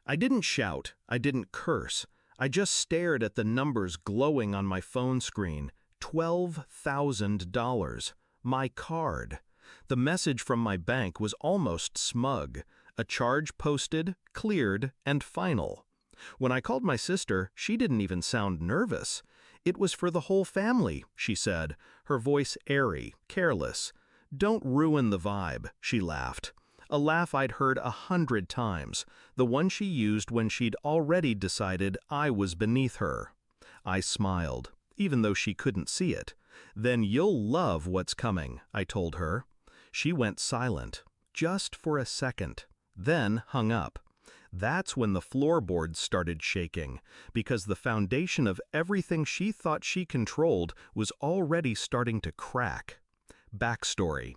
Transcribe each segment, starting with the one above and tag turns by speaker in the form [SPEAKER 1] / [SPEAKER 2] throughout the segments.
[SPEAKER 1] I didn't shout, I didn't curse. I just stared at the numbers glowing on my phone screen. $12,000. My card. The message from my bank was almost smug. A charge posted, cleared, and final. When I called my sister, she didn't even sound nervous. It was for the whole family, she said, her voice airy, careless. Don't ruin the vibe, she laughed. A laugh I'd heard 100 times, the one she used when she'd already decided I was beneath her. I smiled, even though she couldn't see it. Then you'll love what's coming, I told her. She went silent, just for a second, then hung up. That's when the floorboards started shaking, because the foundation of everything she thought she controlled was already starting to crack. Backstory.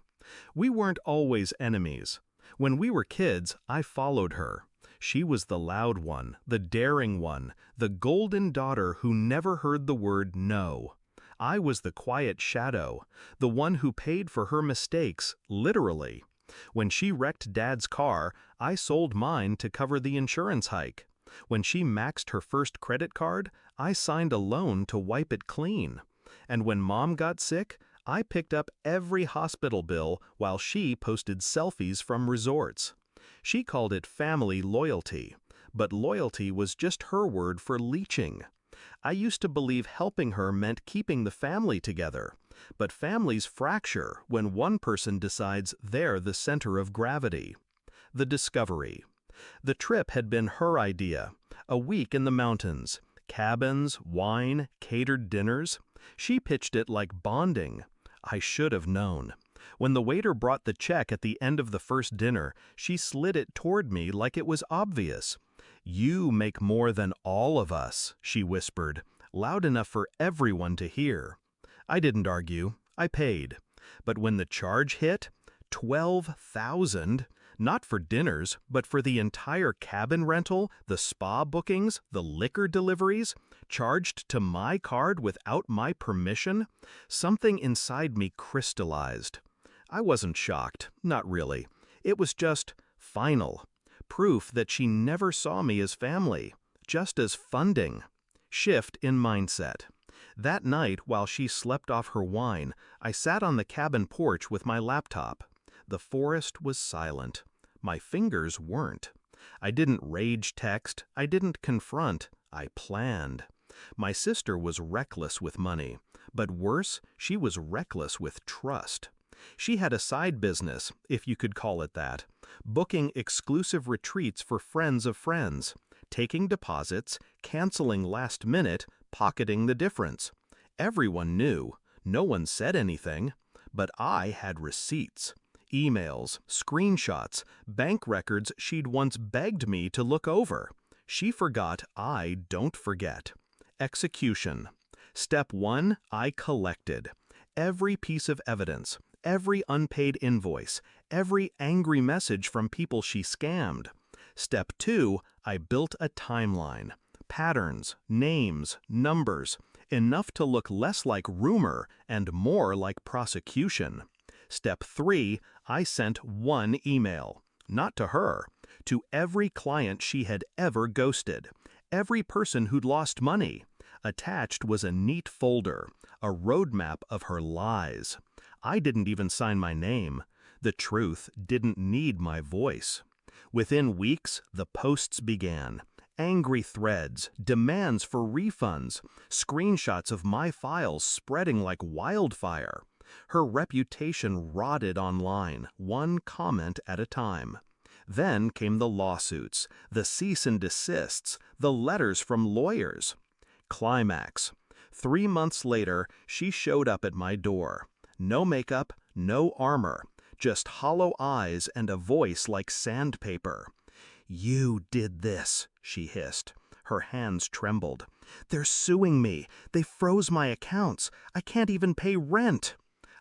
[SPEAKER 1] We weren't always enemies. When we were kids, I followed her. She was the loud one, the daring one, the golden daughter who never heard the word no. I was the quiet shadow, the one who paid for her mistakes, literally. When she wrecked Dad's car, I sold mine to cover the insurance hike. When she maxed her first credit card, I signed a loan to wipe it clean. And when Mom got sick, I picked up every hospital bill while she posted selfies from resorts. She called it family loyalty, but loyalty was just her word for leeching. I used to believe helping her meant keeping the family together, but families fracture when one person decides they're the center of gravity. The discovery. The trip had been her idea. A week in the mountains. Cabins, wine, catered dinners. She pitched it like bonding. I should have known. When the waiter brought the check at the end of the first dinner, she slid it toward me like it was obvious. "You make more than all of us," she whispered, loud enough for everyone to hear. I didn't argue. I paid. But when the charge hit, 12,000, not for dinners, but for the entire cabin rental, the spa bookings, the liquor deliveries, charged to my card without my permission, something inside me crystallized. I wasn't shocked, not really. It was just final. Proof that she never saw me as family, just as funding. Shift in mindset. That night, while she slept off her wine, I sat on the cabin porch with my laptop. The forest was silent. My fingers weren't. I didn't rage text. I didn't confront. I planned. My sister was reckless with money, but worse, she was reckless with trust. She had a side business, if you could call it that, booking exclusive retreats for friends of friends, taking deposits, canceling last minute, pocketing the difference. Everyone knew. No one said anything. But I had receipts. Emails, screenshots, bank records she'd once begged me to look over. She forgot I don't forget. Execution. Step 1, I collected. Every piece of evidence, every unpaid invoice, every angry message from people she scammed. Step 2, I built a timeline. Patterns, names, numbers, enough to look less like rumor and more like prosecution. Step 3, I sent one email. Not to her, to every client she had ever ghosted, every person who'd lost money. Attached was a neat folder, a roadmap of her lies. I didn't even sign my name. The truth didn't need my voice. Within weeks, the posts began. Angry threads, demands for refunds, screenshots of my files spreading like wildfire. Her reputation rotted online, one comment at a time. Then came the lawsuits, the cease and desists, the letters from lawyers. Climax. 3 months later, she showed up at my door. No makeup, no armor, just hollow eyes and a voice like sandpaper. "You did this," she hissed. Her hands trembled. "They're suing me. They froze my accounts. I can't even pay rent."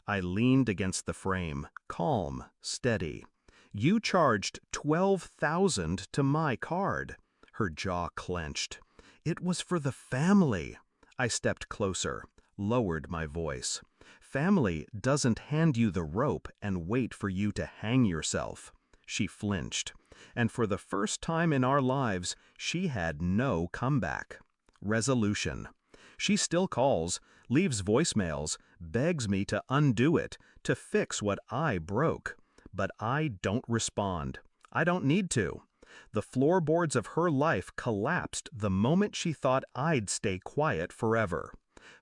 [SPEAKER 1] I leaned against the frame, calm, steady. "You charged 12,000 to my card." Her jaw clenched. "It was for the family." I stepped closer, lowered my voice. "Family doesn't hand you the rope and wait for you to hang yourself." She flinched. And for the first time in our lives, she had no comeback. Resolution. She still calls, leaves voicemails, begs me to undo it, to fix what I broke. But I don't respond. I don't need to. The floorboards of her life collapsed the moment she thought I'd stay quiet forever.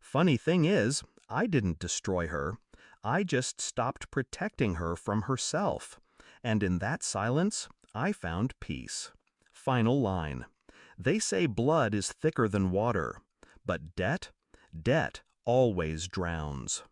[SPEAKER 1] Funny thing is, I didn't destroy her. I just stopped protecting her from herself. And in that silence, I found peace. Final line. They say blood is thicker than water, but debt always drowns.